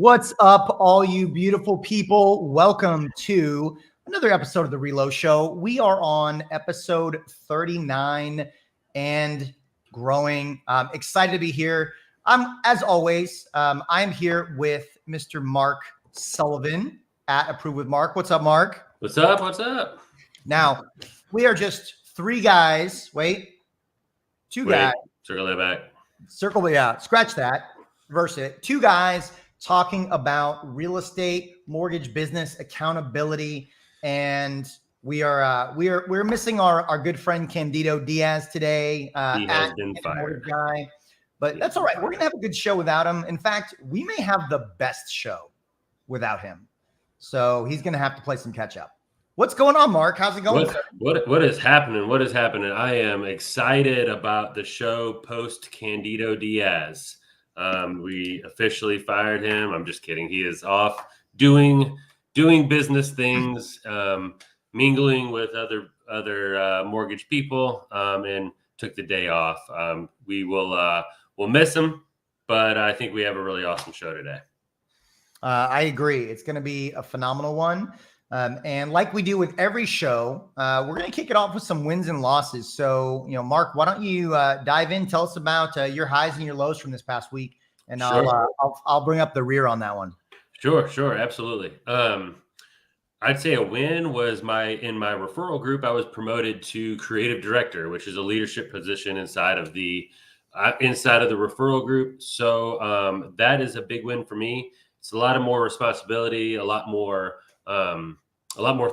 What's up, all you beautiful people? Welcome to another episode of The Reload Show. We are on episode 39 and growing. Excited to be here. As always, I'm here with Mr. Mark Sullivan at Approve with Mark. What's up, Mark? What's up? What's up? Now, we are just three guys. Two guys. Circle that back. Circle it out. Scratch that. Reverse it. Two guys talking about real estate, mortgage business, accountability, and we're missing our good friend Candido Diaz today. He has been fired. Guy, but that's all right. We're gonna have a good show without him. In fact, we may have the best show without him. So he's gonna have to play some catch up. What's going on, Mark? How's it going? What is happening? What is happening? I am excited about the show post Candido Diaz. We officially fired him. I'm just kidding. He is off doing business things, mingling with other mortgage people, and took the day off. We'll miss him, but I think we have a really awesome show today. I agree. It's going to be a phenomenal one. And like we do with every show, we're going to kick it off with some wins and losses. So, Mark, why don't you dive in? Tell us about your highs and your lows from this past week, and sure. I'll bring up the rear on that one. Sure, absolutely. I'd say a win was in my referral group. I was promoted to creative director, which is a leadership position inside of the referral group. So that is a big win for me. It's a lot of more responsibility, a lot more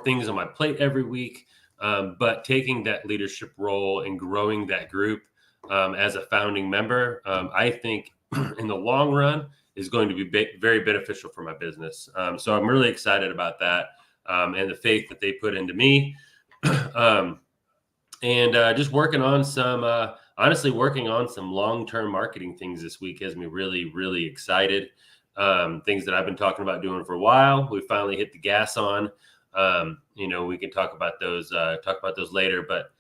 things on my plate every week, but taking that leadership role and growing that group as a founding member, I think in the long run is going to be very beneficial for my business. So I'm really excited about that and the faith that they put into me, and just working on some long-term marketing things this week has me really, really excited. Things that I've been talking about doing for a while. We finally hit the gas on. We can talk about those later. But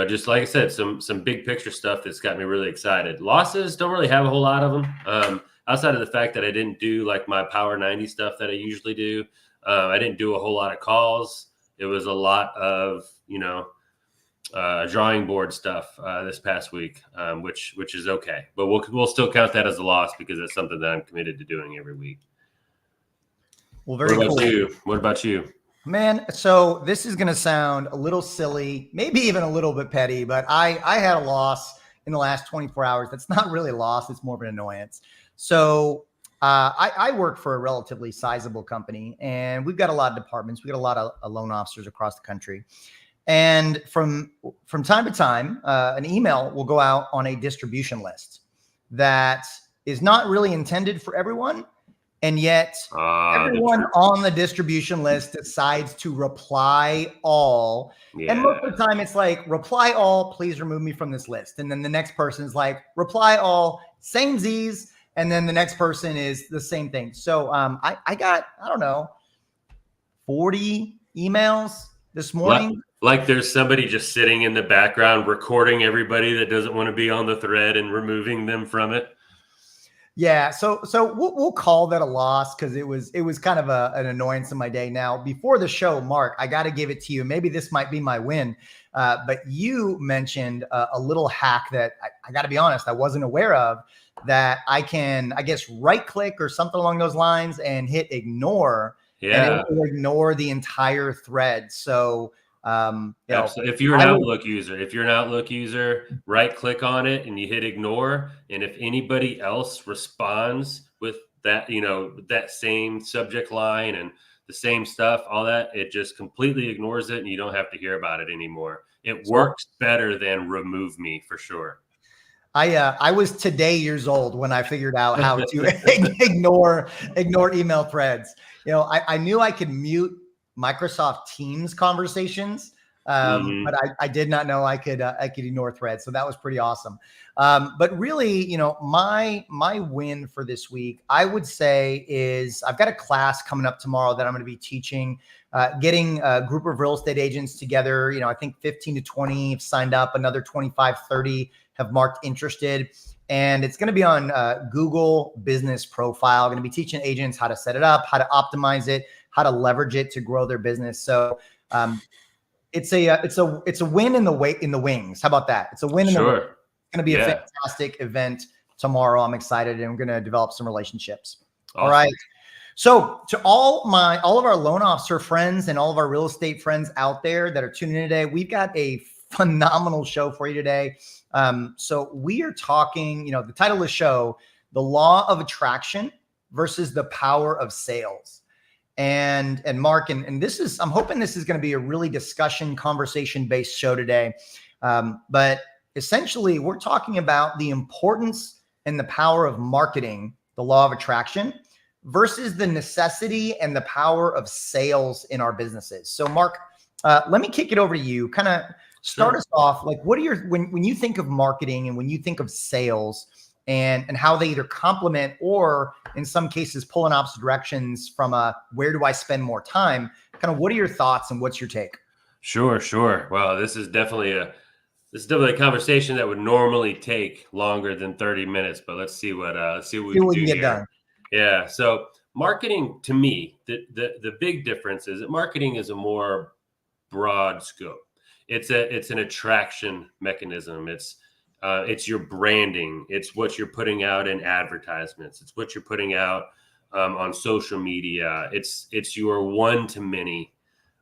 just like I said, some big picture stuff that's got me really excited. Losses, don't really have a whole lot of them. Outside of the fact that I didn't do like my Power 90 stuff that I usually do. I didn't do a whole lot of calls. It was a lot of drawing board stuff this past week, which is okay, but we'll still count that as a loss because it's something that I'm committed to doing every week. Well, very cool. What about you? Man, so this is going to sound a little silly, maybe even a little bit petty, but I had a loss in the last 24 hours. That's not really a loss. It's more of an annoyance. So I work for a relatively sizable company, and we've got a lot of departments. We got a lot of loan officers across the country. And from time to time, an email will go out on a distribution list that is not really intended for everyone. And yet everyone on the distribution list decides to reply all. Yeah. And most of the time it's like, reply all, please remove me from this list. And then the next person is like, reply all, same Z's. And then the next person is the same thing. So I got, 40 emails this morning. Like there's somebody just sitting in the background recording everybody that doesn't want to be on the thread and removing them from it. Yeah, so we'll call that a loss because it was kind of an annoyance in my day. Now, before the show, Mark, I got to give it to you. Maybe this might be my win, but you mentioned a little hack that I got to be honest, I wasn't aware of, that I can, I guess, right click or something along those lines and hit ignore. Yeah, and it will ignore the entire thread. So. If you're an Outlook user, right click on it and you hit ignore. And if anybody else responds with that, that same subject line and the same stuff, all that, it just completely ignores it and you don't have to hear about it anymore. It works better than remove me for sure. I was today years old when I figured out how to ignore email threads. I knew I could mute Microsoft Teams conversations, but I did not know I could ignore threads. So that was pretty awesome. But really, my win for this week, I would say, is I've got a class coming up tomorrow that I'm going to be teaching, getting a group of real estate agents together. I think 15 to 20 have signed up, another 25, 30 have marked interested. and it's going to be on Google Business Profile. Going to be teaching agents how to set it up, how to optimize it, how to leverage it to grow their business. So it's a win in the wings. How about that? It's a win in the wings. Sure. It's going to be a fantastic event tomorrow. I'm excited, and I'm going to develop some relationships. Awesome. All right. So to all of our loan officer friends and all of our real estate friends out there that are tuning in today, we've got a phenomenal show for you today. So we are talking, the title of the show, The Law of Attraction versus the Power of Sales. And Mark, and I'm hoping this is going to be a really conversation-based show today. But essentially, we're talking about the importance and the power of marketing, the law of attraction, versus the necessity and the power of sales in our businesses. So Mark, let me kick it over to you. Kind of start us off. Like, what are when you think of marketing and when you think of sales and how they either complement or in some cases pull in opposite directions from where do I spend more time? Kind of what are your thoughts and what's your take? Sure. Well, this is definitely a conversation that would normally take longer than 30 minutes, but let's see what we can get done. Yeah. So marketing, to me, the big difference is that marketing is a more broad scope. It's an attraction mechanism. It's your branding. It's what you're putting out in advertisements. It's what you're putting out on social media. It's your one-to-many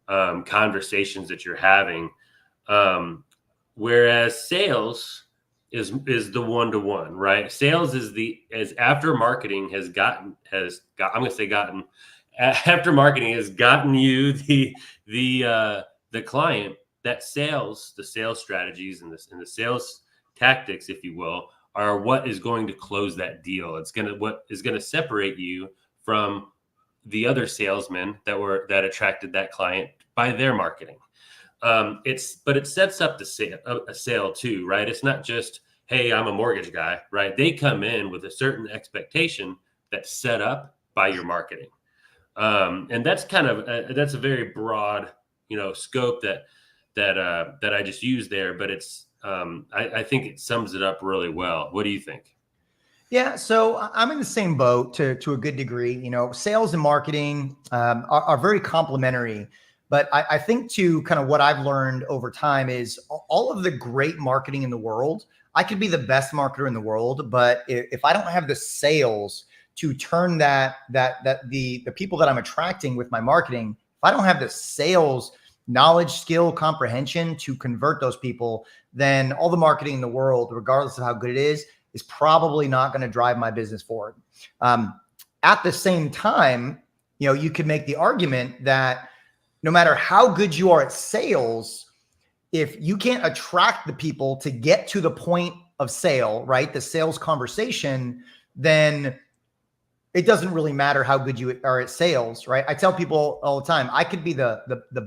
conversations that you're having. Whereas sales is the one-to-one, right? Sales is after marketing has gotten you the client. That the sales strategies and the sales tactics, if you will, are what is going to close that deal. What is going to separate you from the other salesmen that attracted that client by their marketing. But it sets up a sale too, right? It's not just, hey, I'm a mortgage guy, right? They come in with a certain expectation that's set up by your marketing. And that's that's a very broad, scope that I just used there, but it's, I think it sums it up really well. What do you think? Yeah, so I'm in the same boat to a good degree. Sales and marketing are very complementary. But I think to kind of what I've learned over time is all of the great marketing in the world, I could be the best marketer in the world, but if I don't have the sales to turn the people that I'm attracting with my marketing, if I don't have the sales knowledge, skill, comprehension to convert those people, then all the marketing in the world, regardless of how good it is probably not going to drive my business forward. At the same time, you could make the argument that no matter how good you are at sales, if you can't attract the people to get to the point of sale, right, the sales conversation, then it doesn't really matter how good you are at sales, right? I tell people all the time, I could be the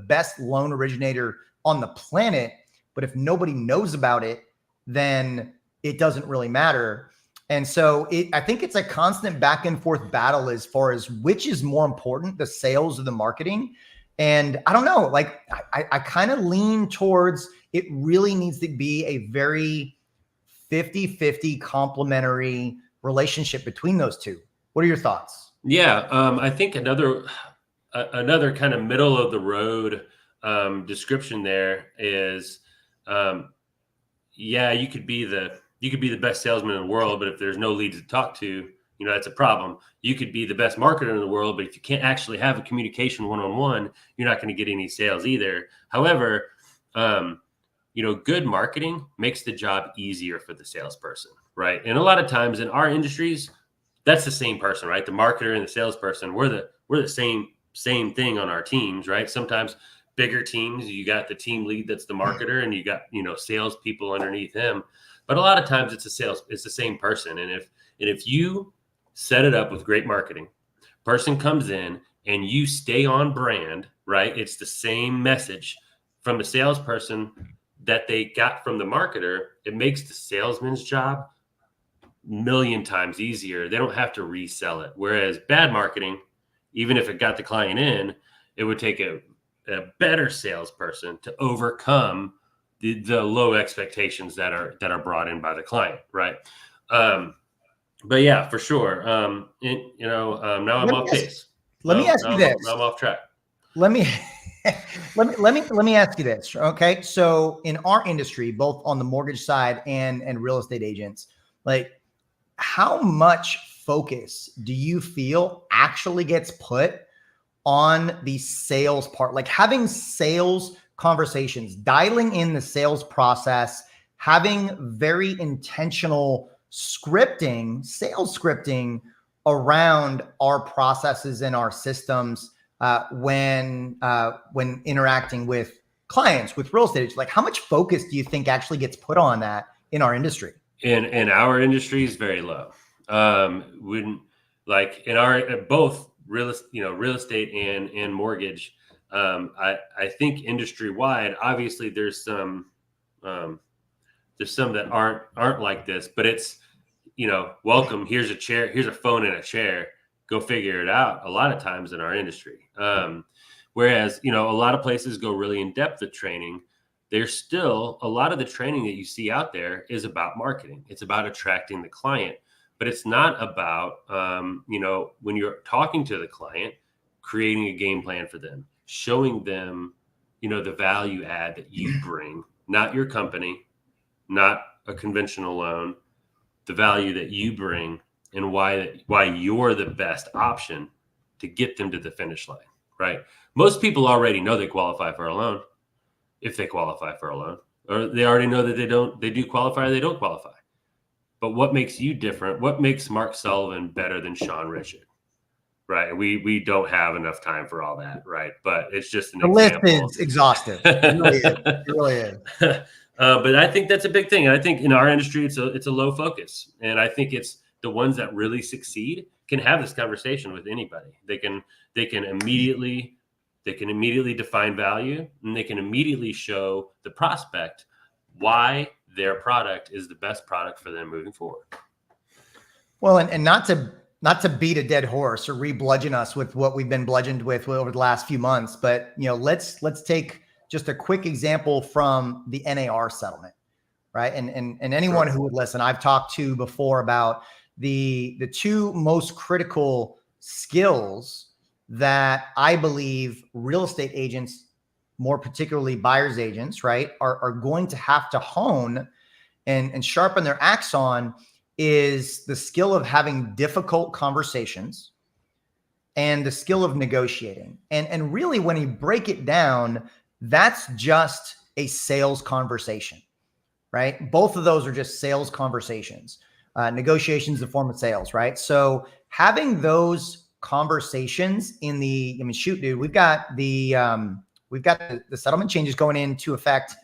best loan originator on the planet, but if nobody knows about it, then it doesn't really matter. And so I think it's a constant back and forth battle as far as which is more important, the sales or the marketing. And I don't know, like I kind of lean towards it really needs to be a very 50-50 complementary relationship between those two. What are your thoughts? Yeah, I think another kind of middle of the road description there is, you could be the best salesman in the world, but if there's no leads to talk to, that's a problem. You could be the best marketer in the world, but if you can't actually have a communication one-on-one, you're not going to get any sales either. However, good marketing makes the job easier for the salesperson, right? And a lot of times in our industries, that's the same person, right? The marketer and the salesperson, we're the same thing on our teams, right? Sometimes bigger teams, you got the team lead that's the marketer, and you got sales people underneath him. But a lot of times it's the same person. And if you set it up with great marketing, person comes in and you stay on brand, right? It's the same message from the salesperson that they got from the marketer. It makes the salesman's job million times easier. They don't have to resell it. Whereas bad marketing, even if it got the client in, it would take a better salesperson to overcome the low expectations that are brought in by the client, right? But yeah, for sure. Now I'm off base. Let me ask you this. Now I'm off track. Let me let me ask you this. Okay. So in our industry, both on the mortgage side and real estate agents, like how much focus do you feel actually gets put on the sales part? Like having sales conversations, dialing in the sales process, having very intentional sales scripting around our processes and our systems when interacting with clients, with real estate agents. Like how much focus do you think actually gets put on that in our industry? In our industry is very low. When like in our both real estate and mortgage, I think industry wide, obviously there's some that aren't like this, but it's, welcome, here's a chair, here's a phone and a chair, go figure it out a lot of times in our industry. Whereas, a lot of places go really in depth with training. There's still a lot of the training that you see out there is about marketing. It's about attracting the client, but it's not about, when you're talking to the client, creating a game plan for them, showing them, the value add that you bring, not your company, not a conventional loan, the value that you bring and why you're the best option to get them to the finish line, right? Most people already know they qualify for a loan. If they qualify for a loan, or they already know that they do qualify or they don't qualify. But what makes you different? What makes Mark Sullivan better than Sean Richard? Right. We don't have enough time for all that. Right. But it's just an example. The list is exhaustive. It really is. It really is. But I think that's a big thing. And I think in our industry, it's a low focus. And I think it's the ones that really succeed can have this conversation with anybody. They can immediately define value, and they can immediately show the prospect why their product is the best product for them moving forward. Well, and not to beat a dead horse or re-bludgeon us with what we've been bludgeoned with over the last few months, but let's take just a quick example from the NAR settlement, right? And anyone who would listen, I've talked to before about the two most critical skills that I believe real estate agents, more particularly buyer's agents, right, are going to have to hone and sharpen their axe on is the skill of having difficult conversations and the skill of negotiating. And really, when you break it down, that's just a sales conversation, right? Both of those are just sales conversations. Negotiations is a form of sales, right? So having those conversations dude, we've got the settlement changes going into effect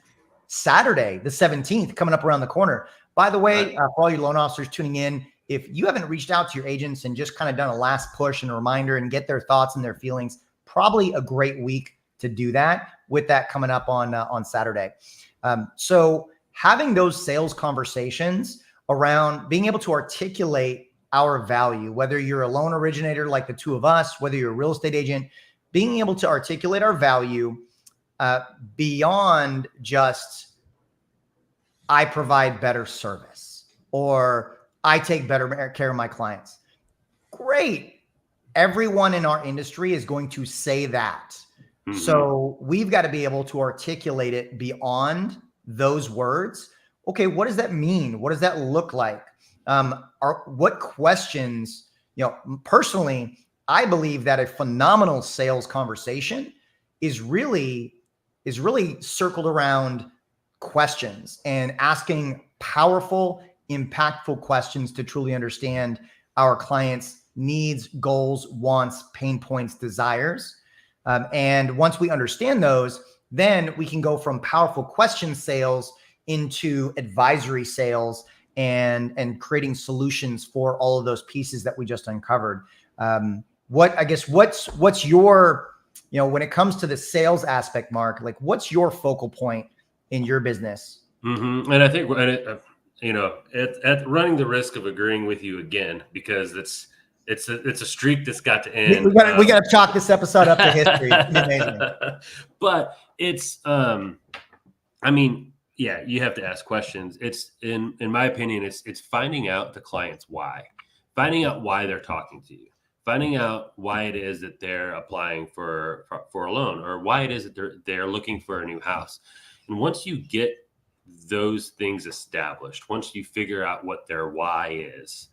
Saturday, the 17th, coming up around the corner. By the way, for all your loan officers tuning in, if you haven't reached out to your agents and just kind of done a last push and a reminder and get their thoughts and their feelings, probably a great week to do that with that coming up on Saturday. So having those sales conversations around being able to articulate our value, whether you're a loan originator like the two of us, whether you're a real estate agent, being able to articulate our value beyond just I provide better service or I take better care of my clients. Great. Everyone in our industry is going to say that. Mm-hmm. So we've got to be able to articulate it beyond those words. Okay, what does that mean? What does that look like? What questions, personally, I believe that a phenomenal sales conversation is really circled around questions and asking powerful, impactful questions to truly understand our clients' needs, goals, wants, pain points, desires. And once we understand those, then we can go from powerful question sales into advisory sales and creating solutions for all of those pieces that we just uncovered. What's your, when it comes to the sales aspect, Mark, like what's your focal point in your business? Mm-hmm. And I think, at running the risk of agreeing with you again, because it's a streak that's got to end. We got to chalk this episode up to history. It's amazing. But it's, Yeah, you have to ask questions. It's in my opinion, it's finding out the client's why, finding out why they're talking to you, finding out why it is that they're applying for a loan, or why it is that they're looking for a new house. And once you get those things established, once you figure out what their why is,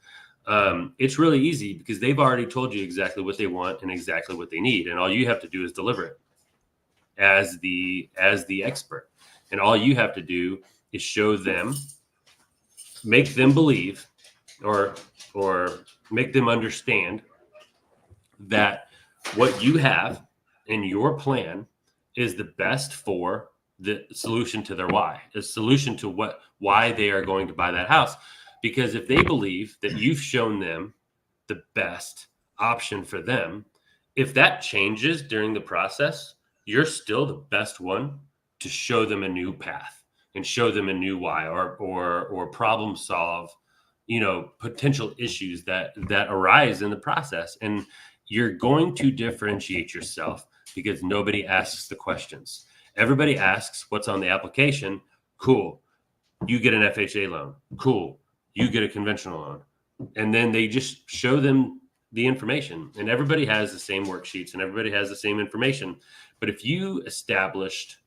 it's really easy because they've already told you exactly what they want and exactly what they need, and all you have to do is deliver it as the expert. And all you have to do is show them, make them believe, or make them understand that what you have in your plan is the best for the solution to their why, the solution to why they are going to buy that house. Because if they believe that you've shown them the best option for them, if that changes during the process, you're still the best one to show them a new path and show them a new why, or problem solve, potential issues that arise in the process. And you're going to differentiate yourself because nobody asks the questions. Everybody asks what's on the application. Cool. You get an FHA loan. Cool. You get a conventional loan. And then they just show them the information, and everybody has the same worksheets and everybody has the same information. But if you establish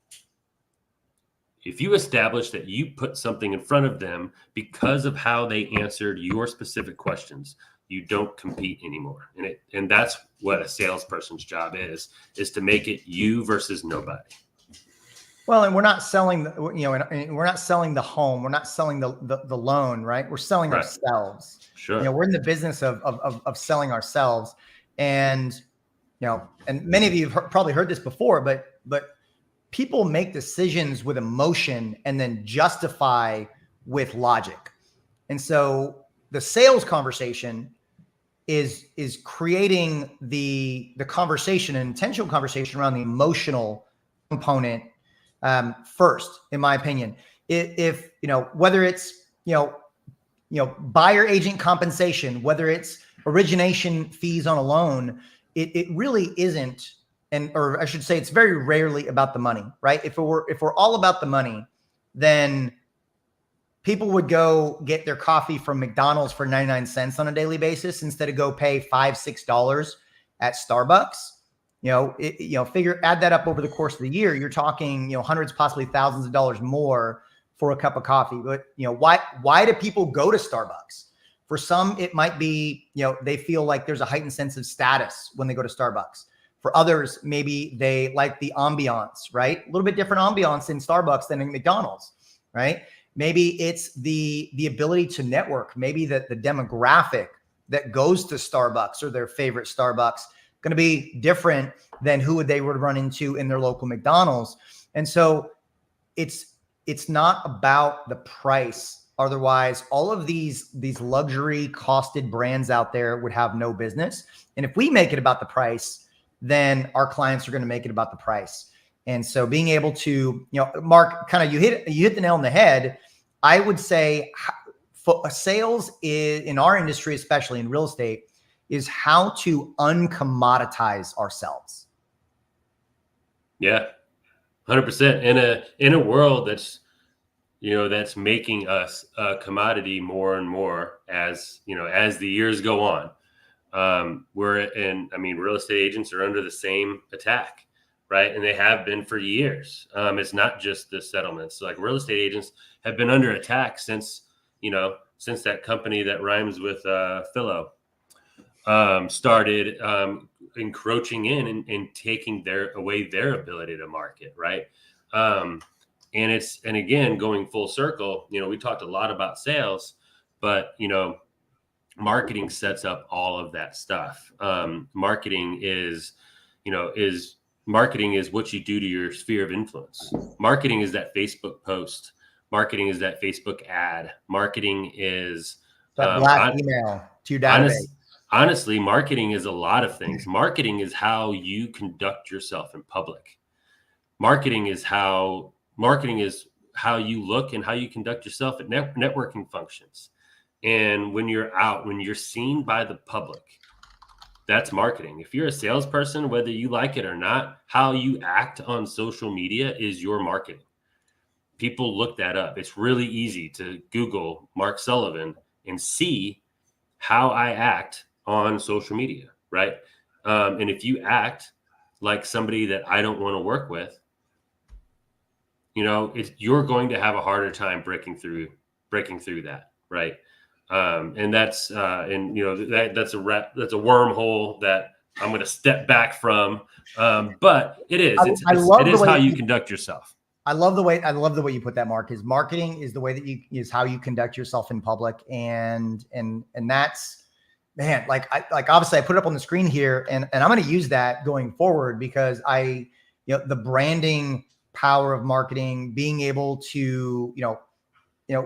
that you put something in front of them because of how they answered your specific questions, you don't compete anymore. And that's what a salesperson's job is to make it you versus nobody. Well, and we're not selling, and we're not selling the home. We're not selling the loan, right? We're selling ourselves. Sure. We're in the business of selling ourselves. And, and many of you have probably heard this before, but people make decisions with emotion and then justify with logic. And so the sales conversation is creating the conversation, an intentional conversation around the emotional component first, in my opinion. If whether it's buyer agent compensation, whether it's origination fees on a loan, it really isn't. Or I should say, it's very rarely about the money, right? If we're all about the money, then people would go get their coffee from McDonald's for 99 cents on a daily basis instead of go pay $5-6 at Starbucks. Add that up over the course of the year. You're talking, hundreds, possibly thousands of dollars more for a cup of coffee. But why do people go to Starbucks? For some, it might be, they feel like there's a heightened sense of status when they go to Starbucks. For others, maybe they like the ambiance, right? A little bit different ambiance in Starbucks than in McDonald's, right? Maybe it's the ability to network. Maybe the demographic that goes to Starbucks or their favorite Starbucks going to be different than who they would run into in their local McDonald's. And so it's not about the price. Otherwise, all of these luxury costed brands out there would have no business. And if we make it about the price, then our clients are going to make it about the price. And so being able to, Mark, kind of you hit the nail on the head. I would say for sales in our industry, especially in real estate, is how to uncommoditize ourselves. Yeah, 100%. In a world that's that's making us a commodity more and more as the years go on. Real estate agents are under the same attack, right? And they have been for years. It's not just the settlements. So, like, real estate agents have been under attack since that company that rhymes with Philo started encroaching in and taking away their ability to market, right? And again, going full circle, we talked a lot about sales, but marketing sets up all of that stuff. Marketing is what you do to your sphere of influence. Marketing is that Facebook post. Marketing is that Facebook ad. Marketing is that black email to your database. Honestly, marketing is a lot of things. Marketing is how you conduct yourself in public. Marketing is how you look and how you conduct yourself at networking functions. And when you're out, when you're seen by the public, that's marketing. If you're a salesperson, whether you like it or not, how you act on social media is your marketing. People look that up. It's really easy to Google Mark Sullivan and see how I act on social media, right? And if you act like somebody that I don't want to work with, you're going to have a harder time breaking through that, right? And that's that's a wormhole that I'm going to step back from. But it is how you conduct yourself. I love the way you put that, Mark. Is marketing is the way that is how you conduct yourself in public, and that's, man, like obviously I put it up on the screen here, and I'm going to use that going forward because the branding power of marketing, being able to,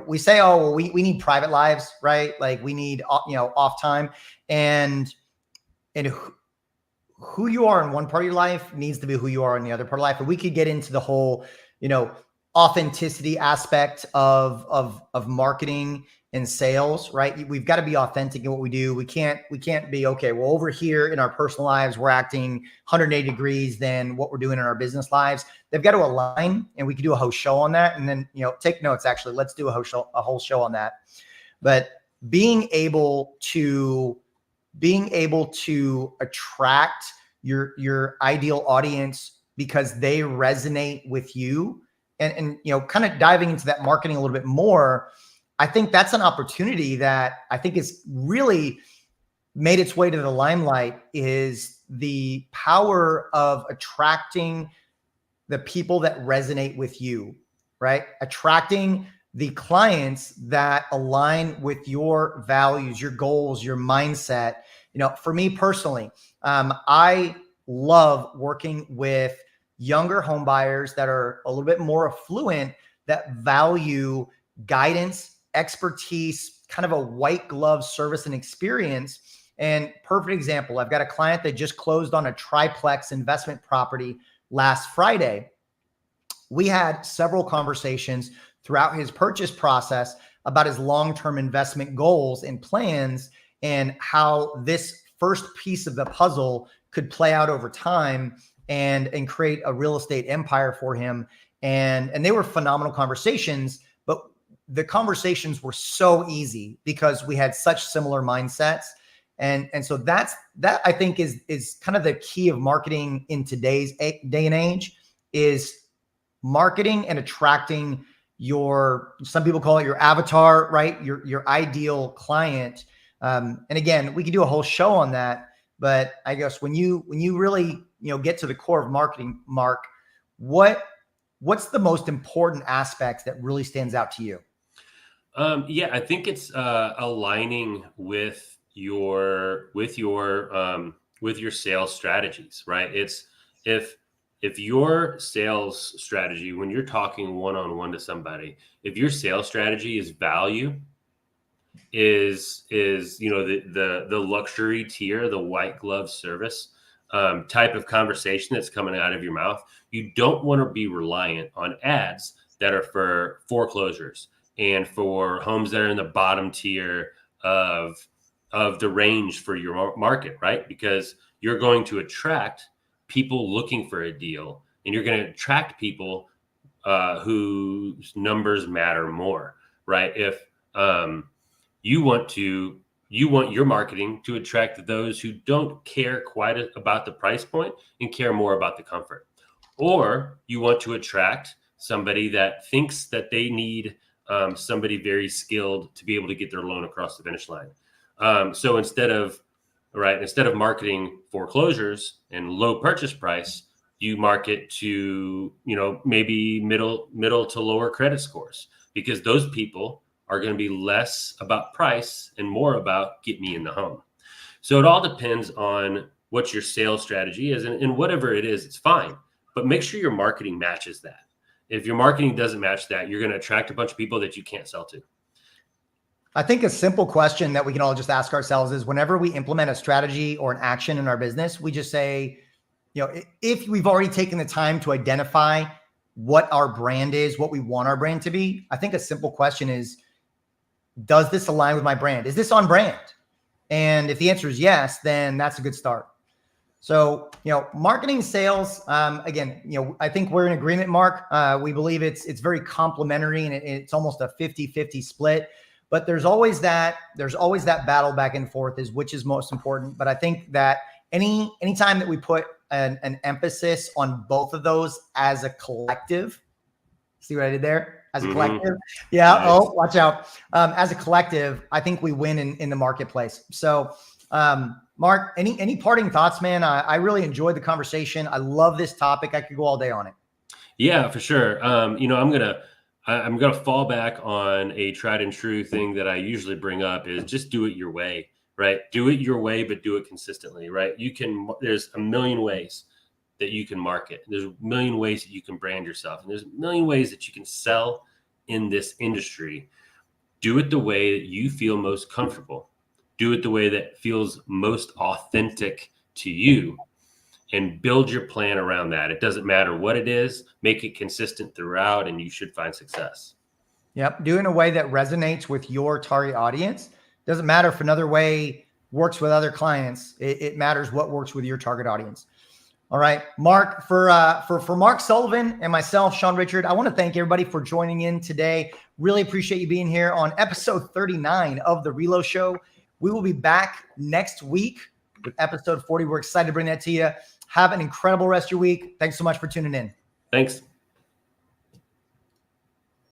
we say, oh, well, we need private lives, right? Like we need, off time, and who you are in one part of your life needs to be who you are in the other part of life. And we could get into the whole, authenticity aspect of marketing and sales, right? We've got to be authentic in what we do. We can't be, okay, well, over here in our personal lives, we're acting 180 degrees than what we're doing in our business lives. They've got to align, and we could do a whole show on that. And then, take notes, actually, let's do a whole show on that. But being able to attract your ideal audience because they resonate with you, and kind of diving into that marketing a little bit more, I think that's an opportunity that I think is really made its way to the limelight, is the power of attracting the people that resonate with you, right? Attracting the clients that align with your values, your goals, your mindset. For me personally, I love working with younger home buyers that are a little bit more affluent, that value guidance, expertise, kind of a white glove service and experience. And perfect example, I've got a client that just closed on a triplex investment property last Friday. We had several conversations throughout his purchase process about his long-term investment goals and plans, and how this first piece of the puzzle could play out over time and create a real estate empire for him. And they were phenomenal conversations, but the conversations were so easy because we had such similar mindsets. And so that I think is kind of the key of marketing in today's day and age, is marketing and attracting some people call it your avatar, right? Your ideal client. And again, we could do a whole show on that, but I guess when you really, get to the core of marketing, Mark, what's the most important aspect that really stands out to you? I think it's aligning with your sales strategies, right? It's if your sales strategy, when you're talking one-on-one to somebody, if your sales strategy is value, is the luxury tier, the white glove service type of conversation that's coming out of your mouth, you don't want to be reliant on ads that are for foreclosures and for homes that are in the bottom tier of the range for your market, right? Because you're going to attract people looking for a deal, and you're going to attract people whose numbers matter more, right? If you want your marketing to attract those who don't care quite about the price point and care more about the comfort, or you want to attract somebody that thinks that they need somebody very skilled to be able to get their loan across the finish line. So instead of marketing foreclosures and low purchase price, you market to, maybe middle to lower credit scores, because those people are going to be less about price and more about get me in the home. So it all depends on what your sales strategy is, and whatever it is, it's fine, but make sure your marketing matches that. If your marketing doesn't match that, you're going to attract a bunch of people that you can't sell to. I think a simple question that we can all just ask ourselves is, whenever we implement a strategy or an action in our business, we just say, if we've already taken the time to identify what our brand is, what we want our brand to be, I think a simple question is, does this align with my brand? Is this on brand? And if the answer is yes, then that's a good start. So, marketing sales, again, I think we're in agreement, Mark. We believe it's very complementary and it's almost a 50-50 split, but there's always that battle back and forth is which is most important. But I think that anytime that we put an emphasis on both of those as a collective, see what I did there? As a collective. Yeah. Nice. Oh, watch out. As a collective, I think we win in the marketplace. So, Mark, any parting thoughts, man? I really enjoyed the conversation. I love this topic. I could go all day on it. Yeah, for sure. I'm gonna fall back on a tried and true thing that I usually bring up is just do it your way, right? Do it your way, but do it consistently, right? There's a million ways that you can market. There's a million ways that you can brand yourself, and there's a million ways that you can sell in this industry. Do it the way that you feel most comfortable. Do it the way that feels most authentic to you, and build your plan around that. It doesn't matter what it is, make it consistent throughout, and you should find success. Yep. Do it in a way that resonates with your target audience. Doesn't matter if another way works with other clients. It matters what works with your target audience. All right, Mark, for Mark Sullivan and myself, Sean Richard, I want to thank everybody for joining in today. Really appreciate you being here on episode 39 of The Relo Show. We will be back next week with episode 40. We're excited to bring that to you. Have an incredible rest of your week. Thanks so much for tuning in. Thanks.